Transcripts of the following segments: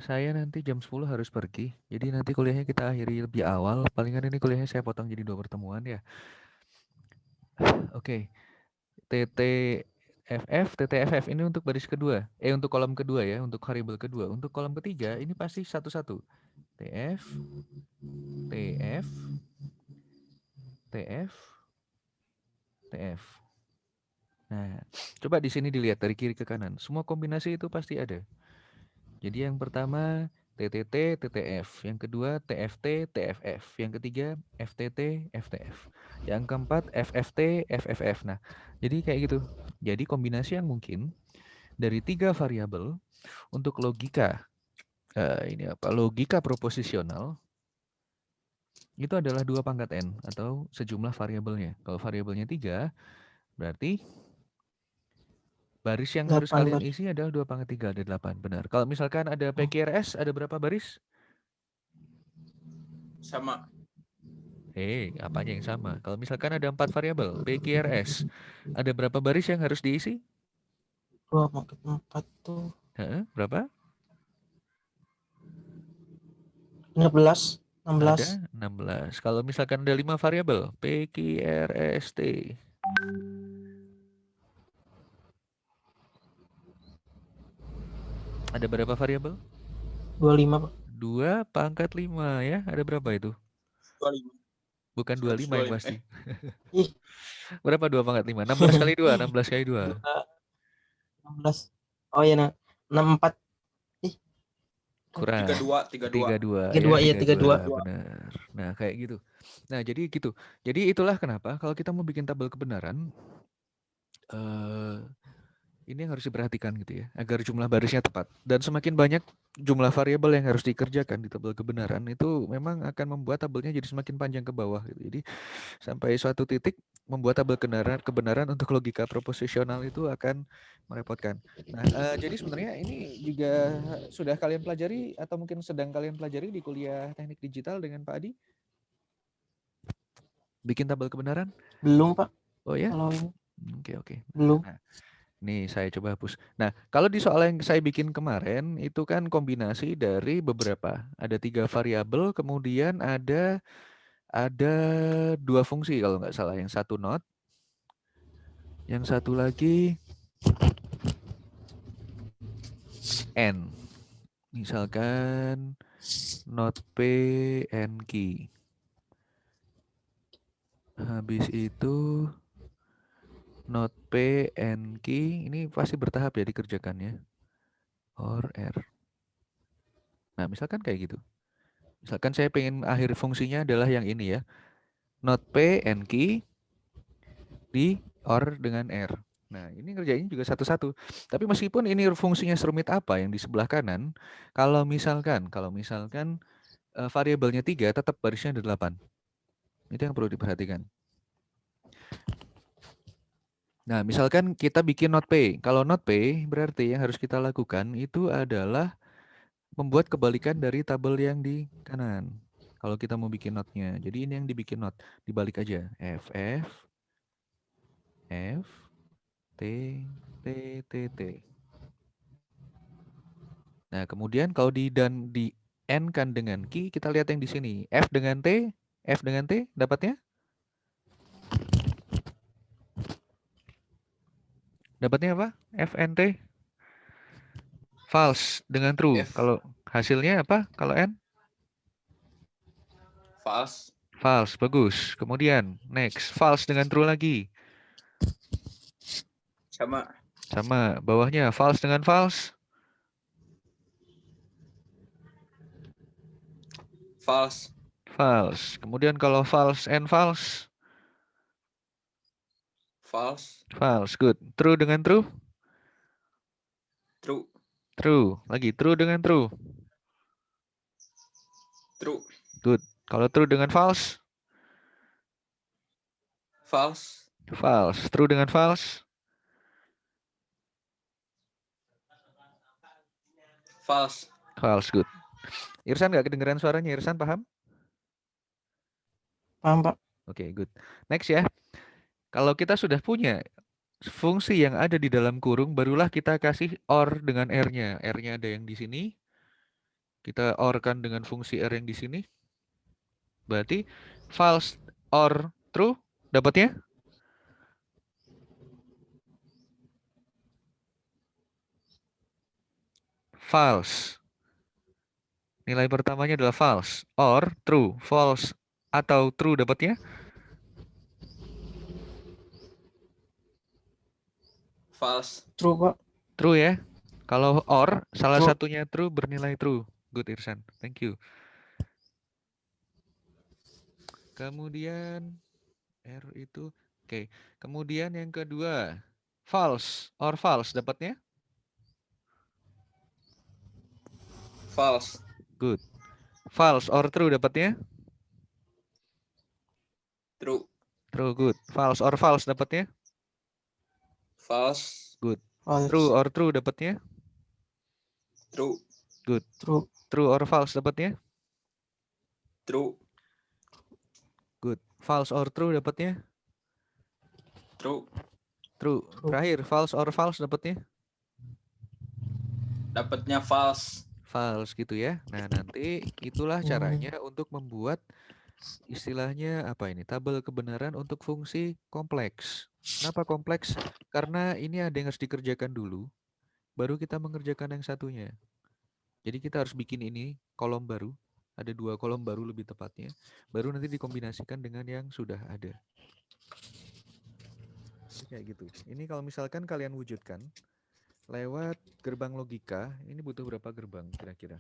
Saya nanti jam 10 harus pergi. Jadi nanti kuliahnya kita akhiri lebih awal. Palingan ini kuliahnya saya potong jadi 2 pertemuan ya. Oke. TTFF ini untuk baris kedua. Untuk kolom kedua ya, untuk variabel kedua. Untuk kolom ketiga ini pasti satu-satu. TF, TF, TF, TF. Nah, coba di sini dilihat dari kiri ke kanan. Semua kombinasi itu pasti ada. Jadi yang pertama TTT, TTF. Yang kedua TFT, TFF. Yang ketiga FTT, FTF. Yang keempat FFT, FFF. Nah, jadi kayak gitu. Jadi kombinasi yang mungkin dari 3 variabel untuk logika logika proposisional itu adalah 2 pangkat n atau sejumlah variabelnya. Kalau variabelnya 3, berarti baris yang harus 8 kalian baris. isi adalah 2 pangkat 3, ada 8. Benar. Kalau misalkan ada PQRS, ada berapa baris? Sama. Apanya yang sama? Kalau misalkan ada 4 variabel, PQRS, ada berapa baris yang harus diisi? 2 pangkat 4 tuh. Berapa? 16. Ada 16. Kalau misalkan ada 5 variabel, PQRST. Ada berapa variabel? 25, Pak. 2 pangkat 5 ya. Ada berapa itu? 25. Bukan 25 yang 125. pasti. Ih, Berapa 2 pangkat 5? 16 kali 2, 16 kali 2. 16. Oh iya, nah. 64. Ih, Kurang. 32. 32 ya, 32, iya 32 32. benar. Nah, kayak gitu. Nah, jadi gitu. Jadi itulah kenapa kalau kita mau bikin tabel kebenaran ini yang harus diperhatikan gitu ya, agar jumlah barisnya tepat. Dan semakin banyak jumlah variabel yang harus dikerjakan di tabel kebenaran itu memang akan membuat tabelnya jadi semakin panjang ke bawah gitu. Jadi sampai suatu titik membuat tabel kebenaran untuk logika proposisional itu akan merepotkan. Nah, jadi sebenarnya ini juga sudah kalian pelajari atau mungkin sedang kalian pelajari di kuliah teknik digital dengan Pak Adi? Bikin tabel kebenaran? Belum, Pak. Oh ya? Kalau ini Oke. belum. Nah, nih saya coba hapus. Nah, kalau di soal yang saya bikin kemarin itu kan kombinasi dari beberapa. Ada 3 variabel, kemudian ada 2 fungsi kalau nggak salah. Yang satu not, yang satu lagi n. Misalkan not p n key. Habis itu not p n key ini pasti bertahap ya dikerjakannya. Or r. Nah, misalkan kayak gitu. Misalkan saya pengen akhir fungsinya adalah yang ini ya. Not p n key di or dengan r. Nah, ini ngerjain juga satu-satu. Tapi meskipun ini fungsinya serumit apa yang di sebelah kanan, kalau misalkan variabelnya 3 tetap barisnya ada 8. Itu yang perlu diperhatikan. Nah, misalkan kita bikin not p. Kalau not p berarti yang harus kita lakukan itu adalah membuat kebalikan dari tabel yang di kanan. Kalau kita mau bikin notnya. Jadi ini yang dibikin not. Dibalik aja. F, T, T, T, T. Nah, kemudian kalau di n kan dengan key, kita lihat yang di sini. F dengan T, dapatnya? Dapatnya apa? FNT? False dengan true. F. Kalau hasilnya apa? Kalau n? False. False, bagus. Kemudian next, false dengan true lagi. Sama. Sama, bawahnya false dengan false. False. False. Kemudian kalau false and false. False. False, good. True dengan true. True. True. Lagi true dengan true. True. Good. Kalau true dengan false. False. False. True dengan false. False. False, good. Irsan nggak kedengeran suaranya? Irsan paham? Paham, Pak? Oke, good. Next ya. Kalau kita sudah punya fungsi yang ada di dalam kurung, barulah kita kasih or dengan R-nya. R-nya ada yang di sini. Kita OR-kan dengan fungsi R yang di sini. Berarti false or true dapatnya false. Nilai pertamanya adalah false or true. False atau true dapatnya False. True, Pak. true ya. Kalau or salah True. satunya true bernilai true. Good Irsan. Thank you. Kemudian R itu oke. Kemudian yang kedua false or false dapatnya False. good. False or true dapatnya True. true good. False or false dapatnya False. good. False. True or true dapatnya True. good. True. True or false dapatnya True. good. False or true dapatnya True. true. True. Terakhir false or false dapatnya Dapatnya false. false gitu ya. Nah, nanti itulah caranya untuk membuat istilahnya apa ini? Tabel kebenaran untuk fungsi kompleks. Kenapa kompleks? Karena ini ada yang harus dikerjakan dulu, baru kita mengerjakan yang satunya. Jadi kita harus bikin ini kolom baru, ada 2 kolom baru lebih tepatnya, baru nanti dikombinasikan dengan yang sudah ada. Jadi kayak gitu. Ini kalau misalkan kalian wujudkan lewat gerbang logika, ini butuh berapa gerbang kira-kira?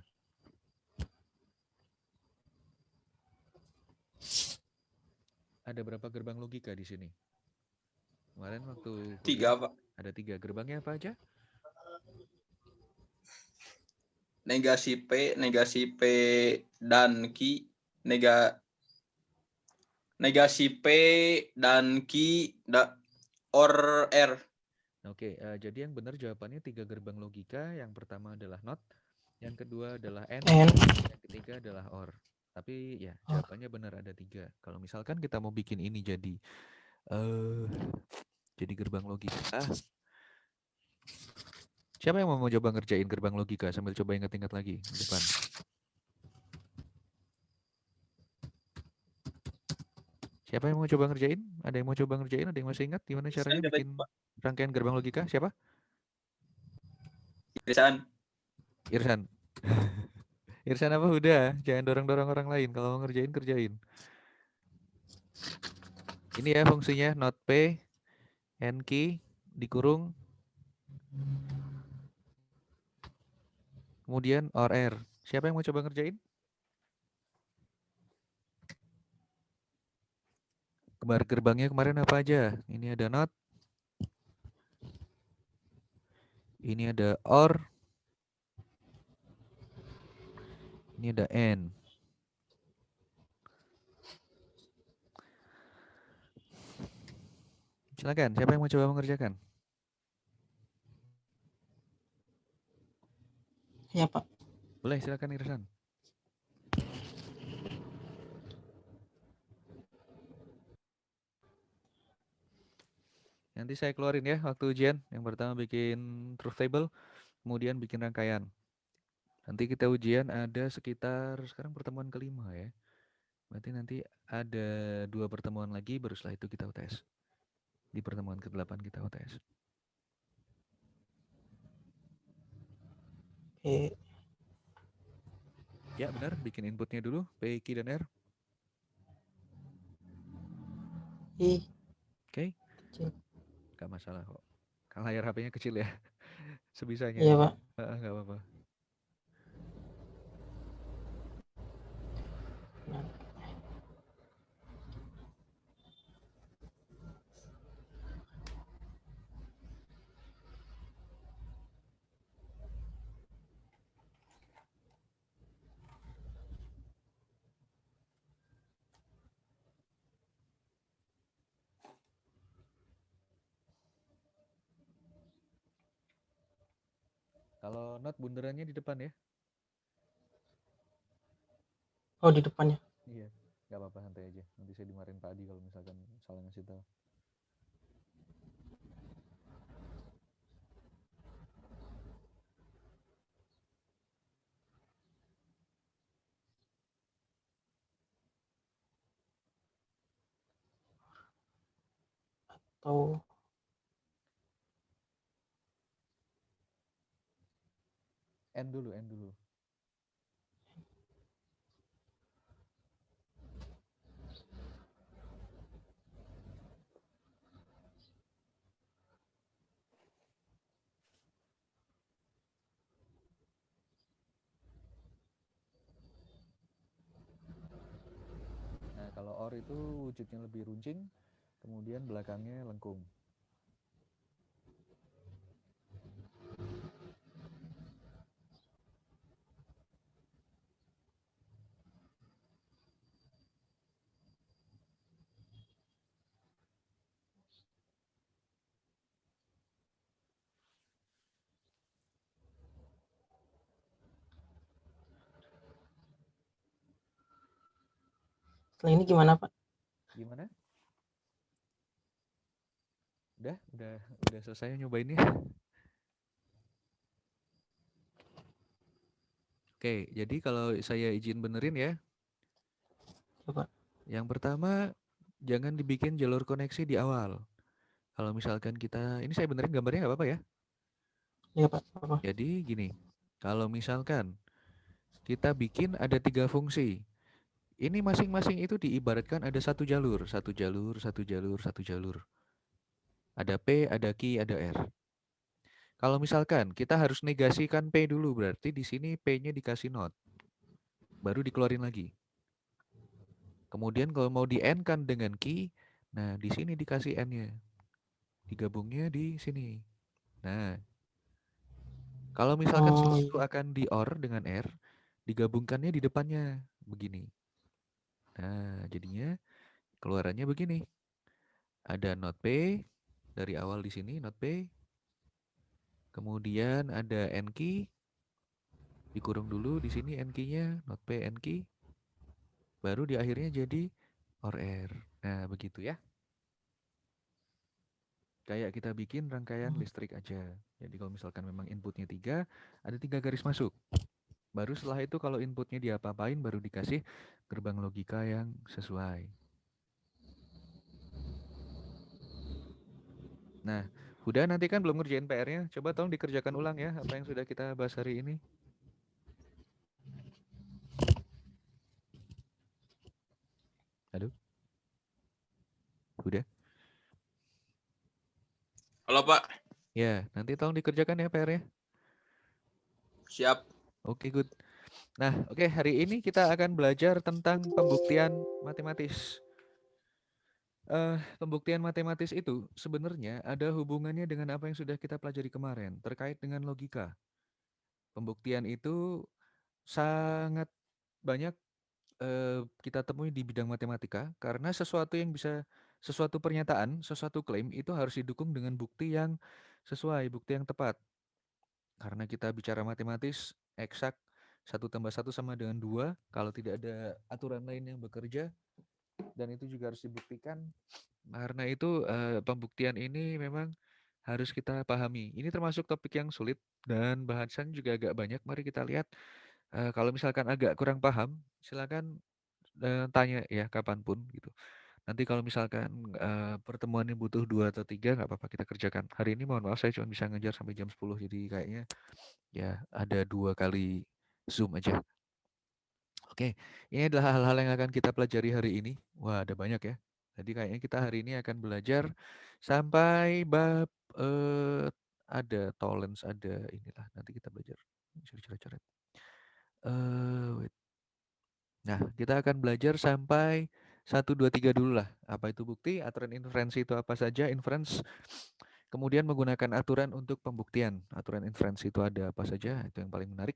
Ada berapa gerbang logika di sini? Kemarin waktu kuliah 3, Pak. ada 3 gerbangnya apa aja? Negasi P dan Q, negasi P dan Q or R. Oke, jadi yang benar jawabannya 3 gerbang logika. Yang pertama adalah not, yang kedua adalah and, And. yang ketiga adalah or. Tapi ya jawabannya benar ada 3. Kalau misalkan kita mau bikin ini jadi gerbang logika, siapa yang mau coba ngerjain gerbang logika sambil coba ingat-ingat lagi di depan? Siapa yang mau coba ngerjain? Ada yang mau coba ngerjain? Ada yang masih ingat gimana caranya bikin rangkaian gerbang logika? Siapa? Irsan. Irsan. Irsan apa udah? Jangan dorong-dorong orang lain. Kalau mau ngerjain, kerjain. Ini ya fungsinya not P, N key, dikurung, kemudian or R. Siapa yang mau coba ngerjain? Gerbangnya kemarin apa aja? Ini ada not, ini ada or, ini ada N. Silakan, siapa yang mau coba mengerjakan? Ya, Pak. Boleh, silakan Irsan. Nanti saya keluarin ya waktu ujian. Yang pertama bikin truth table, kemudian bikin rangkaian. Nanti kita ujian ada sekitar, sekarang pertemuan kelima ya. Berarti nanti ada 2 pertemuan lagi, baru setelah itu kita UTS. Di pertemuan ke-8 kita UTS. Oke. Ya benar, bikin inputnya dulu, P, Q, dan R. Ih, Oke, kecil. gak masalah kok. Kalau layar HP-nya kecil ya, sebisanya. Iya, Pak. Gak apa-apa. Nah, Kalau not bunderannya di depan ya. oh, di depannya. Iya, gak apa-apa, santai aja. Nanti saya dimarahin Pak Adi kalau misalkan salah ngasih tahu. atau N dulu, N dulu. Nah, kalau OR itu wujudnya lebih runcing, kemudian belakangnya lengkung. setelah ini gimana Pak? Gimana? Udah selesai nyobainnya. Oke, jadi kalau saya izin benerin ya. Coba. Yang pertama, jangan dibikin jalur koneksi di awal. Kalau misalkan kita, ini saya benerin gambarnya nggak apa-apa ya? Iya Pak, apa? Jadi gini, kalau misalkan kita bikin ada 3 fungsi. Ini masing-masing itu diibaratkan ada satu jalur, satu jalur, satu jalur, satu jalur. Ada P, ada Q, ada R. Kalau misalkan kita harus negasikan P dulu, berarti di sini P-nya dikasih not. Baru dikeluarin lagi. Kemudian kalau mau di N-kan dengan Q, nah di sini dikasih N-nya. Digabungnya di sini. Nah, kalau misalkan sesuatu akan di OR dengan R, digabungkannya di depannya. Begini. Nah, jadinya keluarannya begini. Ada not P, dari awal di sini not P. Kemudian ada N key, dikurung dulu di sini N key-nya, not P N key. Baru di akhirnya jadi OR R. Nah, begitu ya. Kayak kita bikin rangkaian listrik aja. Jadi kalau misalkan memang inputnya 3, ada 3 garis masuk. Baru setelah itu kalau inputnya diapa-apain baru dikasih gerbang logika yang sesuai. Nah, udah nanti kan belum ngerjain PR-nya. Coba tolong dikerjakan ulang ya apa yang sudah kita bahas hari ini. Halo? Udah? Halo Pak. Ya, nanti tolong dikerjakan ya PR-nya. Siap. Oke, good. Nah, oke, hari ini kita akan belajar tentang pembuktian matematis. Pembuktian matematis itu sebenarnya ada hubungannya dengan apa yang sudah kita pelajari kemarin terkait dengan logika. Pembuktian itu sangat banyak kita temui di bidang matematika karena sesuatu pernyataan, sesuatu klaim itu harus didukung dengan bukti yang sesuai, bukti yang tepat. Karena kita bicara matematis eksak 1+1 sama dengan 2, kalau tidak ada aturan lain yang bekerja, dan itu juga harus dibuktikan. Karena itu pembuktian ini memang harus kita pahami. Ini termasuk topik yang sulit dan bahasan juga agak banyak. Mari kita lihat. Kalau misalkan agak kurang paham, silakan tanya ya kapanpun gitu. Nanti kalau misalkan pertemuan ini butuh 2 atau 3, nggak apa-apa kita kerjakan. Hari ini mohon maaf saya cuma bisa ngejar sampai jam 10, jadi kayaknya ya ada 2 kali Zoom aja. Oke, ini adalah hal-hal yang akan kita pelajari hari ini. Wah, ada banyak ya. Jadi kayaknya kita hari ini akan belajar sampai bab ada tolerance, ada inilah. Nanti kita belajar. Coret-coret. Wait. Nah, kita akan belajar sampai 1, 2, 3 dulu lah. Apa itu bukti, aturan inferensi itu apa saja, inference. Kemudian menggunakan aturan untuk pembuktian. Aturan inferensi itu ada apa saja, itu yang paling menarik.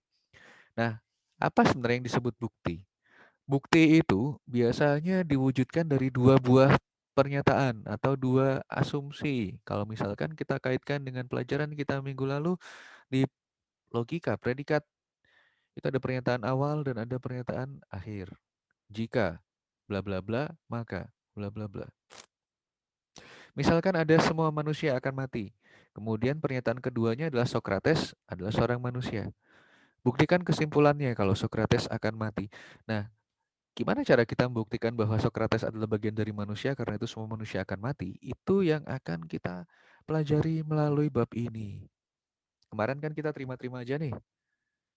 Nah, apa sebenarnya yang disebut bukti? Bukti itu biasanya diwujudkan dari 2 buah pernyataan atau 2 asumsi. Kalau misalkan kita kaitkan dengan pelajaran kita minggu lalu di logika, predikat, itu ada pernyataan awal dan ada pernyataan akhir. Jika bla bla bla, maka bla bla bla. Misalkan ada semua manusia akan mati. Kemudian pernyataan keduanya adalah Socrates adalah seorang manusia. Buktikan kesimpulannya kalau Socrates akan mati. Nah, Gimana cara kita membuktikan bahwa Socrates adalah bagian dari manusia karena itu semua manusia akan mati? Itu yang akan kita pelajari melalui bab ini. Kemarin kan kita terima-terima aja nih.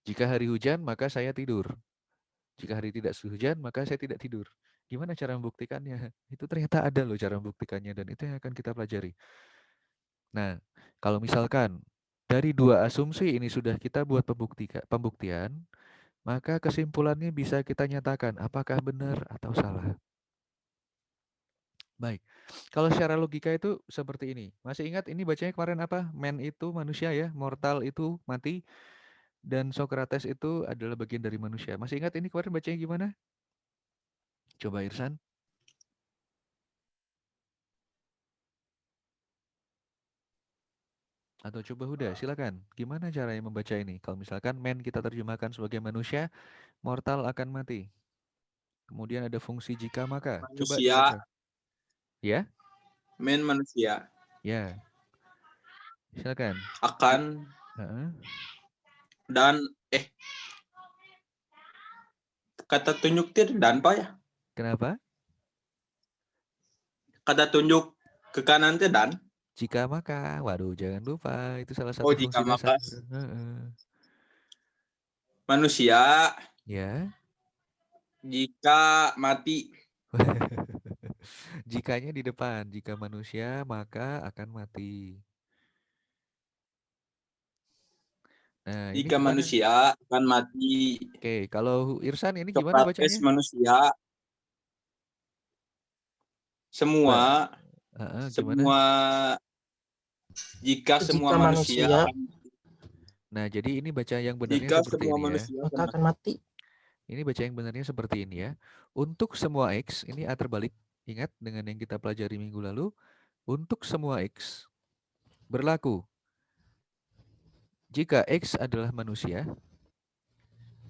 Jika hari hujan, maka saya tidur. Jika hari tidak hujan, maka saya tidak tidur. Gimana cara membuktikannya? Itu ternyata ada loh cara membuktikannya dan itu yang akan kita pelajari. Nah, kalau misalkan dari dua asumsi ini sudah kita buat pembuktian, maka kesimpulannya bisa kita nyatakan apakah benar atau salah. Baik, kalau secara logika itu seperti ini. Masih ingat ini bacanya kemarin apa? Man itu manusia ya, mortal itu mati, dan Socrates itu adalah bagian dari manusia. Masih ingat ini kemarin bacanya gimana? Coba Irsan. Atau coba Huda, silakan. Gimana caranya membaca ini? Kalau misalkan man kita terjemahkan sebagai manusia, mortal akan mati. Kemudian ada fungsi jika maka. Coba Manusia, dibaca. Ya? manusia Ya. Silakan. akan Heeh. dan kata tunjuk dan pak ya. Kenapa? Kata tunjuk ke kanan itu dan. Jika maka. Waduh, jangan lupa. Itu salah Oh satu jika fungsi dasar. maka Heeh. manusia Ya. jika mati. Jikanya di depan. Jika manusia, maka akan mati. Nah, ini Jika gimana? manusia akan mati. Oke, kalau Irsan ini gimana Socrates bacanya? manusia Coba. semua Heeh, gimana? semua jika semua Jika manusia manusia akan Nah, jadi ini baca yang benarnya jika seperti semua ini ya. manusia maka akan akan mati. mati. Ini baca yang benarnya seperti ini ya. Untuk semua X, ini A terbalik. Ingat dengan yang kita pelajari minggu lalu. Untuk semua X berlaku. Jika X adalah manusia,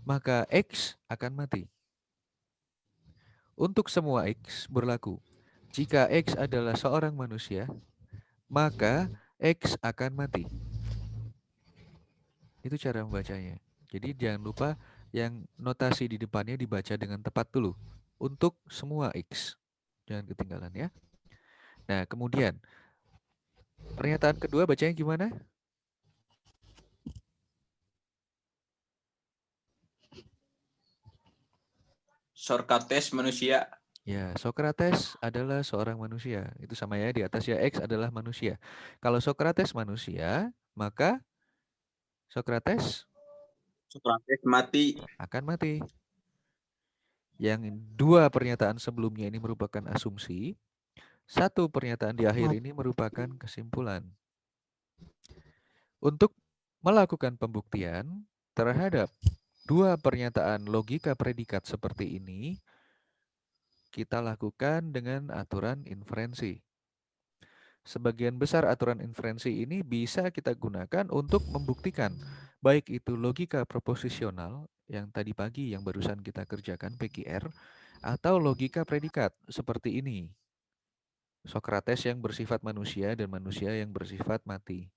maka X akan mati. Untuk semua X berlaku. Jika X adalah seorang manusia, maka X akan mati. Itu cara membacanya. Jadi jangan lupa yang notasi di depannya dibaca dengan tepat dulu. Untuk semua X. Jangan ketinggalan ya. Nah, kemudian pernyataan kedua bacanya gimana? Socrates manusia. Ya, Socrates adalah seorang manusia. Itu sama ya, di atas ya X adalah manusia. Kalau Socrates manusia, maka Socrates Socrates mati. akan mati. Yang dua pernyataan sebelumnya ini merupakan asumsi. Satu pernyataan di akhir ini merupakan kesimpulan. Untuk melakukan pembuktian terhadap dua pernyataan logika predikat seperti ini, kita lakukan dengan aturan inferensi. Sebagian besar aturan inferensi ini bisa kita gunakan untuk membuktikan baik itu logika proposisional yang tadi pagi yang barusan kita kerjakan PQR atau logika predikat seperti ini. Socrates yang bersifat manusia dan manusia yang bersifat mati.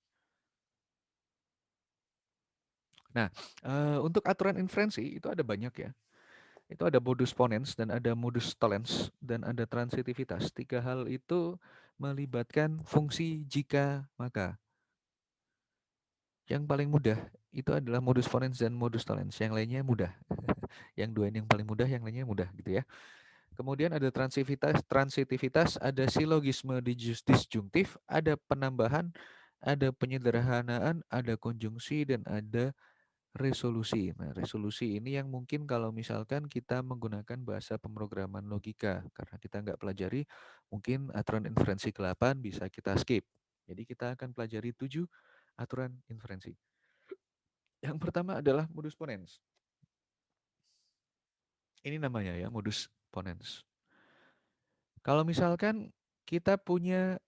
Nah, untuk aturan inferensi itu ada banyak ya. Itu ada modus ponens dan ada modus tollens dan ada transitivitas. Tiga hal itu melibatkan fungsi jika maka. Yang paling mudah itu adalah modus ponens dan modus tollens. Yang lainnya mudah. Yang dua ini yang paling mudah, yang lainnya mudah gitu ya. Kemudian ada transitivitas, ada silogisme disjungtif, ada penambahan, ada penyederhanaan, ada konjungsi dan ada resolusi. Nah, resolusi ini yang mungkin kalau misalkan kita menggunakan bahasa pemrograman logika, karena kita nggak pelajari, mungkin aturan inferensi ke-8 bisa kita skip. Jadi kita akan pelajari 7 aturan inferensi. Yang pertama adalah modus ponens. Ini namanya ya, modus ponens. Kalau misalkan kita punya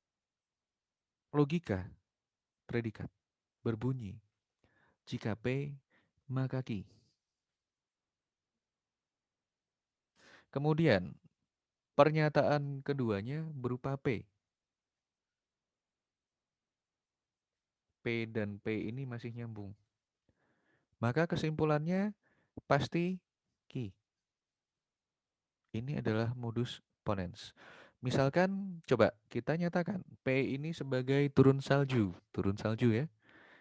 logika predikat berbunyi, jika P maka Q. Kemudian pernyataan keduanya berupa P. P dan P ini masih nyambung. Maka kesimpulannya pasti Q. Ini adalah modus ponens. Misalkan, coba kita nyatakan P ini sebagai turun salju ya.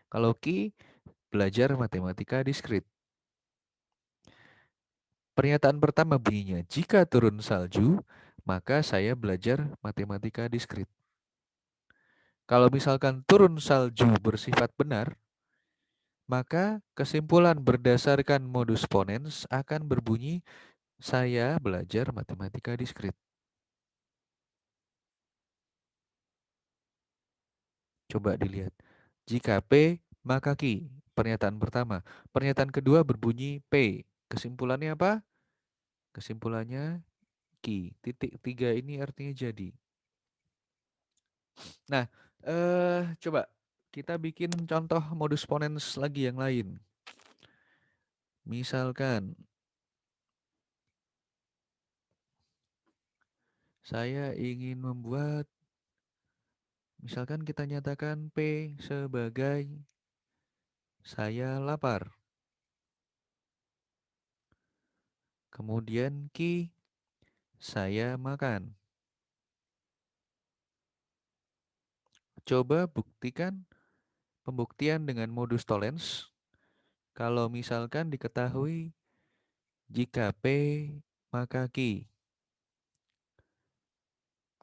Kalau Q, belajar matematika diskrit. Pernyataan pertama bunyinya, jika turun salju, maka saya belajar matematika diskrit. Kalau misalkan turun salju bersifat benar, maka kesimpulan berdasarkan modus ponens akan berbunyi, saya belajar matematika diskrit. Coba dilihat. Jika P, maka Q. Pernyataan pertama. Pernyataan kedua berbunyi P. Kesimpulannya apa? Kesimpulannya Q. Titik 3 ini artinya jadi. Nah, coba kita bikin contoh modus ponens lagi yang lain. Misalkan saya ingin membuat, misalkan kita nyatakan P sebagai saya lapar. Kemudian Q, saya makan. Coba buktikan pembuktian dengan modus tollens. Kalau misalkan diketahui jika P maka Q.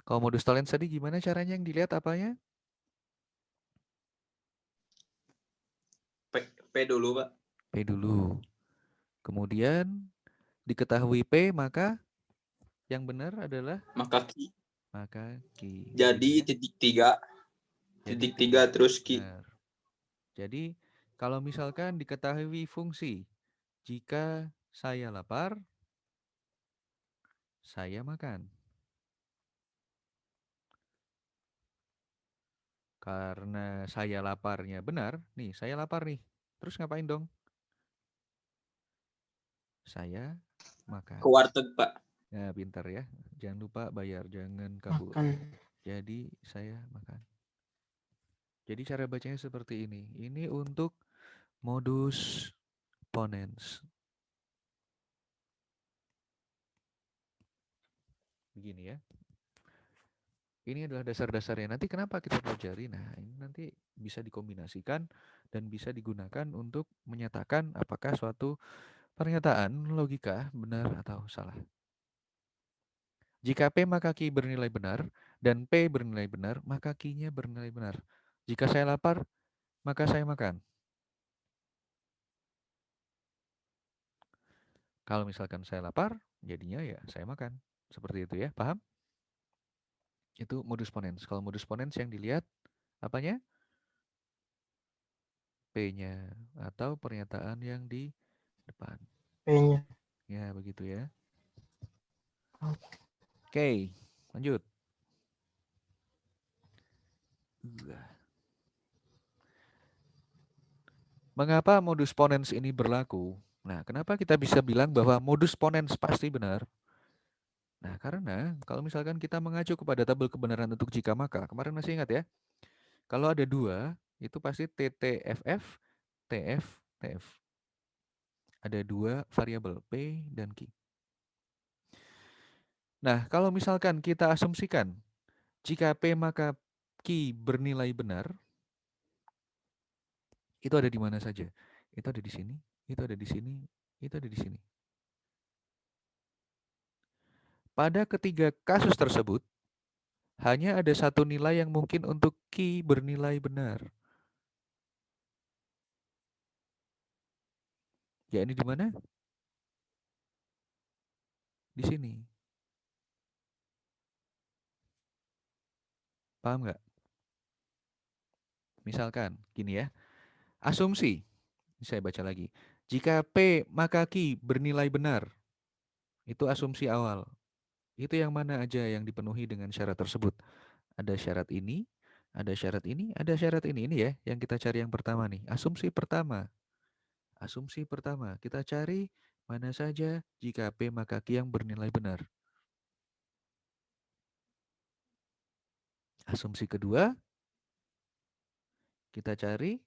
Kalau modus tollens tadi gimana caranya yang dilihat apanya? P dulu, Pak. P dulu. Kemudian diketahui P maka yang benar adalah Maka Q. maka Q. Jadi Begitu ya? titik 3. Jadi Titik 3 terus Q. benar. Jadi kalau misalkan diketahui fungsi jika saya lapar, saya makan. Karena saya laparnya benar, nih saya lapar nih. Terus ngapain dong? Saya makan. Ke warteg, Pak. Nah, pintar ya. Jangan lupa bayar, jangan kabur. Makan. Jadi saya makan. Jadi cara bacanya seperti ini. Ini untuk modus ponens. Begini ya. Ini adalah dasar-dasarnya. Nanti kenapa kita pelajari? Nah, ini nanti bisa dikombinasikan dan bisa digunakan untuk menyatakan apakah suatu pernyataan logika benar atau salah. Jika P maka Q bernilai benar dan P bernilai benar, maka Q-nya bernilai benar. Jika saya lapar, maka saya makan. Kalau misalkan saya lapar, jadinya ya saya makan. Seperti itu ya, paham? Itu modus ponens. Kalau modus ponens yang dilihat apanya? P-nya atau pernyataan yang di depan. P-nya. Ya, begitu ya. Oke, lanjut. Mengapa modus ponens ini berlaku? Nah, kenapa kita bisa bilang bahwa modus ponens pasti benar? Nah, karena kalau misalkan kita mengacu kepada tabel kebenaran untuk jika maka, kemarin masih ingat ya? Kalau ada dua, itu pasti TTFF, TF, TF. Ada dua variabel, P dan Q. Nah, kalau misalkan kita asumsikan, jika P maka Q bernilai benar, itu ada di mana saja? Itu ada di sini, itu ada di sini, itu ada di sini. Pada ketiga kasus tersebut, hanya ada satu nilai yang mungkin untuk Q bernilai benar. Ya, ini di mana? Di sini. Paham nggak? Misalkan, gini ya. Asumsi, saya baca lagi. Jika P maka Q bernilai benar, itu asumsi awal. Itu yang mana aja yang dipenuhi dengan syarat tersebut. Ada syarat ini, ada syarat ini, ada syarat ini. Ini ya yang kita cari yang pertama nih. Asumsi pertama. Asumsi pertama, kita cari mana saja jika P maka Q yang bernilai benar. Asumsi kedua, kita cari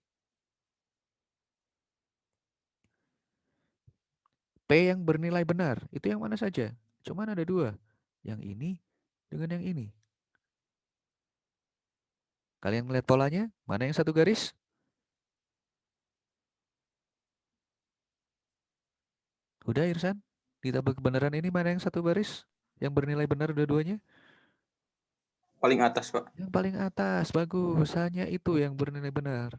P yang bernilai benar. Itu yang mana saja? Cuman ada dua, yang ini dengan yang ini. Kalian ngeliat polanya, mana yang satu garis? Udah Irsan, di tabel kebenaran ini mana yang satu baris? Yang bernilai benar dua-duanya? Paling atas, Pak. Yang paling atas, bagus. Hanya itu yang bernilai benar.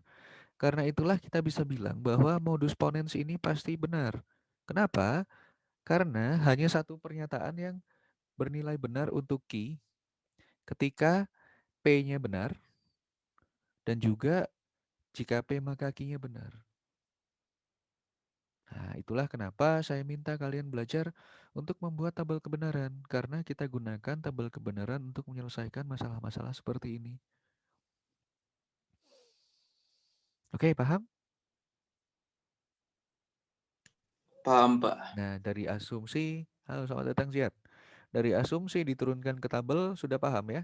Karena itulah kita bisa bilang bahwa modus ponens ini pasti benar. Kenapa? Karena hanya satu pernyataan yang bernilai benar untuk Q ketika P-nya benar dan juga jika P maka Q-nya benar. Nah, itulah kenapa saya minta kalian belajar untuk membuat tabel kebenaran. Karena kita gunakan tabel kebenaran untuk menyelesaikan masalah-masalah seperti ini. Oke, paham? Paham, Pak. Nah, dari asumsi, halo selamat datang Ziad. Dari asumsi diturunkan ke tabel, sudah paham ya?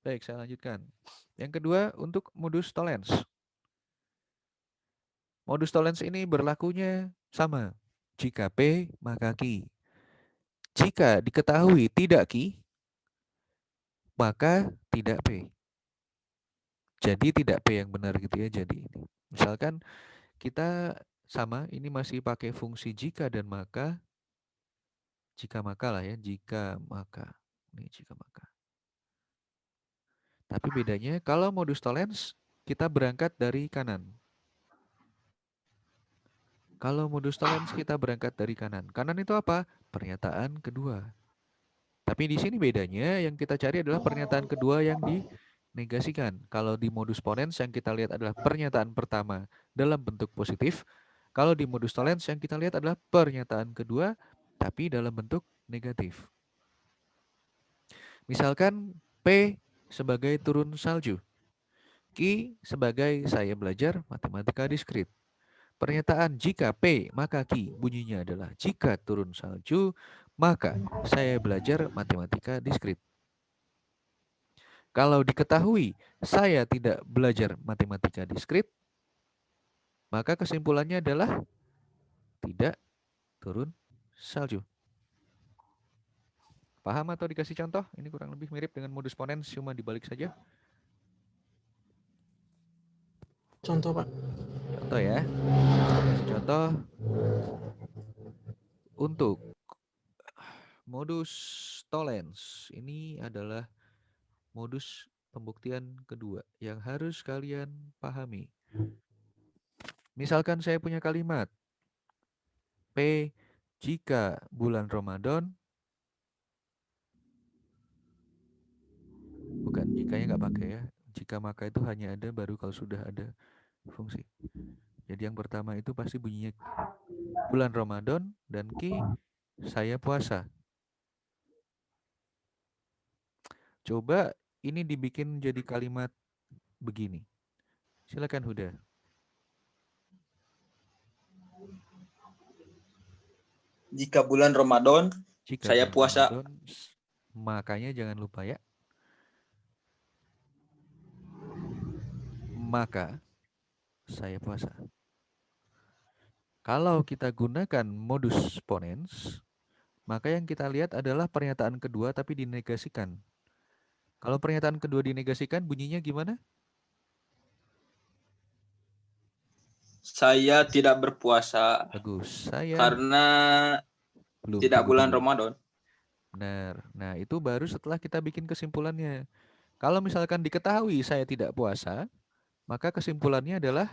Baik, saya lanjutkan. Yang kedua, untuk modus tollens. Modus tollens ini berlakunya sama. Jika P, maka Q. Jika diketahui tidak Q, maka tidak P. Jadi tidak P yang benar gitu ya. Jadi ini. Misalkan kita sama, ini masih pakai fungsi jika dan maka. Jika maka lah ya, jika maka. Ini jika maka. Tapi bedanya kalau modus tollens kita berangkat dari kanan. Kalau modus tollens kita berangkat dari kanan. Kanan itu apa? Pernyataan kedua. Tapi di sini bedanya yang kita cari adalah pernyataan kedua yang dinegasikan. Kalau di modus ponens yang kita lihat adalah pernyataan pertama dalam bentuk positif. Kalau di modus tollens yang kita lihat adalah pernyataan kedua tapi dalam bentuk negatif. Misalkan P sebagai turun salju. Q sebagai saya belajar matematika diskrit. Pernyataan jika P maka Q bunyinya adalah jika turun salju maka saya belajar matematika diskrit. Kalau diketahui saya tidak belajar matematika diskrit, maka kesimpulannya adalah tidak turun salju. Paham atau dikasih contoh? Ini kurang lebih mirip dengan modus ponens, cuma dibalik saja. Contoh, Pak. Contoh ya. Saya kasih contoh untuk modus tollens. Ini adalah modus pembuktian kedua yang harus kalian pahami. Misalkan saya punya kalimat P jika bulan Ramadan, bukan jikanya nggak pakai ya. Jika maka itu hanya ada baru kalau sudah ada fungsi. Jadi yang pertama itu pasti bunyinya bulan Ramadan dan Q saya puasa. Coba ini dibikin jadi kalimat begini. Silakan Huda. Jika bulan Ramadan, Jika saya bulan puasa. Ramadan, makanya jangan lupa ya. Maka saya puasa. Kalau kita gunakan modus ponens, maka yang kita lihat adalah pernyataan kedua tapi dinegasikan. Kalau pernyataan kedua dinegasikan bunyinya gimana? Saya tidak berpuasa Bagus. Saya karena belum tidak tunggu bulan dulu. Ramadan. Benar. Nah, itu baru setelah kita bikin kesimpulannya. Kalau misalkan diketahui saya tidak puasa, maka kesimpulannya adalah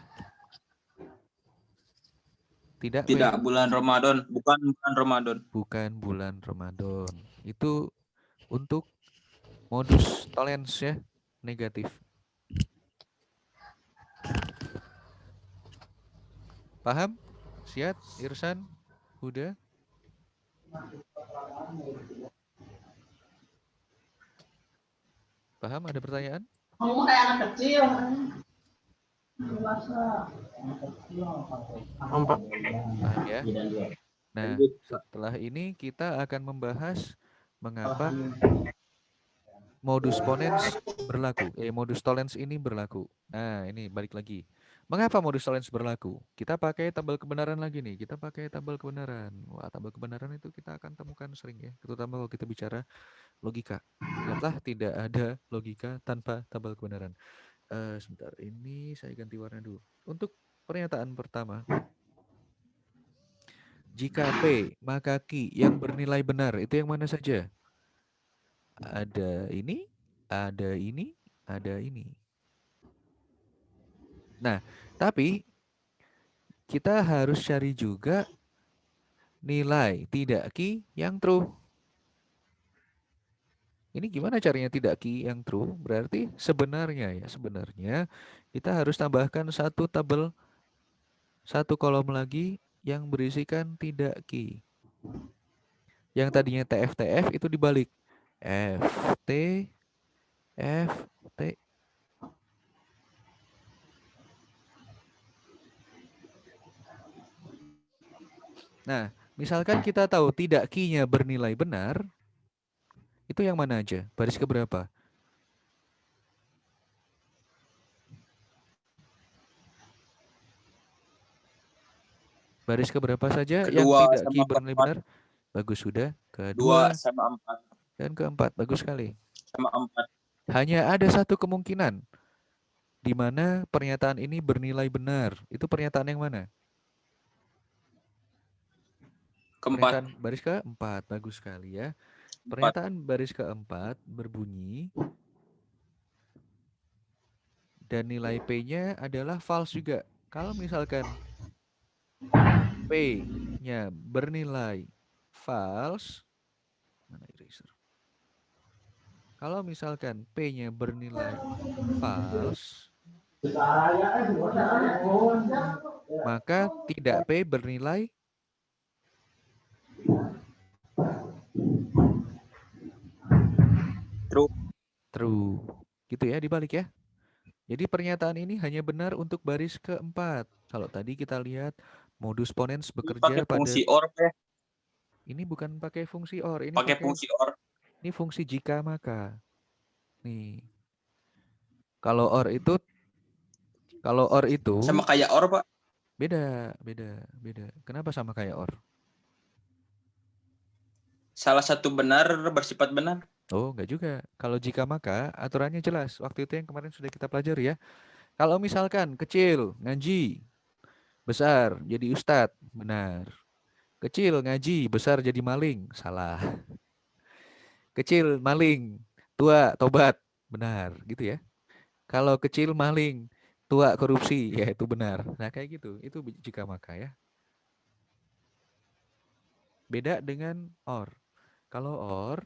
tidak P. Tidak bulan Ramadan, bukan bulan Ramadan. Bukan bulan Ramadan. Itu untuk modus tollens ya, negatif. Paham? Siat, Irsan, Huda? Paham? Ada pertanyaan? Ngomong kayak anak kecil. Paham, Pak. Paham ya? Nah, setelah ini kita akan membahas mengapa modus ponens berlaku. Modus tollens ini berlaku. Nah, ini balik lagi. Mengapa modus toleransi berlaku? Kita pakai tabel kebenaran lagi nih. Kita pakai tabel kebenaran. Wah, tabel kebenaran itu kita akan temukan sering ya. Terutama kalau kita bicara logika. Ingatlah, tidak ada logika tanpa tabel kebenaran. Sebentar, ini saya ganti warna dulu. Untuk pernyataan pertama, jika P maka Q yang bernilai benar itu yang mana saja? Ada ini, ada ini, ada ini. Nah, tapi kita harus cari juga nilai tidak Q yang true. Ini gimana caranya tidak Q yang true? Berarti sebenarnya kita harus tambahkan satu tabel, satu kolom lagi yang berisikan tidak Q. Yang tadinya TF itu dibalik. FT, FT. Nah, misalkan kita tahu tidak Q-nya bernilai benar, itu yang mana aja? Baris keberapa? Baris keberapa saja yang Kedua tidak Q sama bernilai keempat. benar? Bagus sudah. 2 Kedua sama 4 dan keempat. Bagus sekali. sama 4. Hanya ada satu kemungkinan di mana pernyataan ini bernilai benar. Itu pernyataan yang mana? Keempat. Pernyataan baris keempat. Bagus sekali ya. 4. Pernyataan baris keempat berbunyi dan nilai P-nya adalah false juga. Kalau misalkan P-nya bernilai false, mana eraser? Kalau misalkan P-nya bernilai false, maka tidak P bernilai True. true. Gitu ya, dibalik ya. Jadi pernyataan ini hanya benar untuk baris keempat. Kalau tadi kita lihat modus ponens Ini bekerja pakai pada... fungsi OR ya. Ini bukan pakai fungsi OR, ini Pakai pakai fungsi OR. ini fungsi jika maka. Nih. Kalau OR itu Sama kayak OR, Pak. beda. Kenapa sama kayak OR? Salah satu benar bersifat benar. Oh, enggak juga. Kalau jika maka aturannya jelas. Waktu itu yang kemarin sudah kita pelajari ya. Kalau misalkan kecil ngaji, besar jadi ustadz, benar. Kecil ngaji, besar jadi maling, salah. Kecil maling, tua tobat, benar, gitu ya. Kalau kecil maling, tua korupsi, ya itu benar. Nah, kayak gitu. Itu jika maka ya. Beda dengan OR. Kalau OR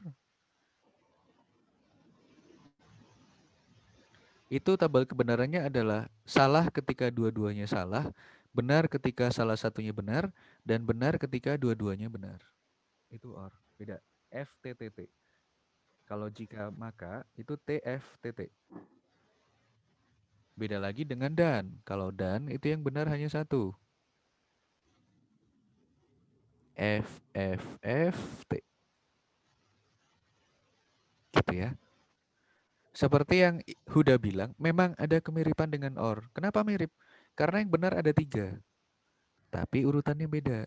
itu tabel kebenarannya adalah salah ketika dua-duanya salah, benar ketika salah satunya benar, dan benar ketika dua-duanya benar. Itu OR. Beda. FTTT. Kalau jika maka itu TFTT. Beda lagi dengan dan. Kalau dan itu yang benar hanya satu. FFFT. Gitu ya. Seperti yang Huda bilang, memang ada kemiripan dengan OR. Kenapa mirip? Karena yang benar ada 3. Tapi urutannya beda.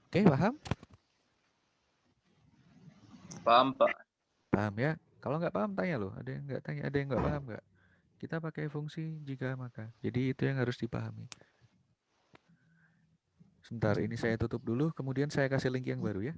Oke, paham? Paham, Pak. Paham ya? Kalau nggak paham tanya loh. Ada yang nggak tanya, ada yang nggak paham nggak? Kita pakai fungsi jika maka. Jadi itu yang harus dipahami. Sebentar, ini saya tutup dulu. Kemudian saya kasih link yang baru ya.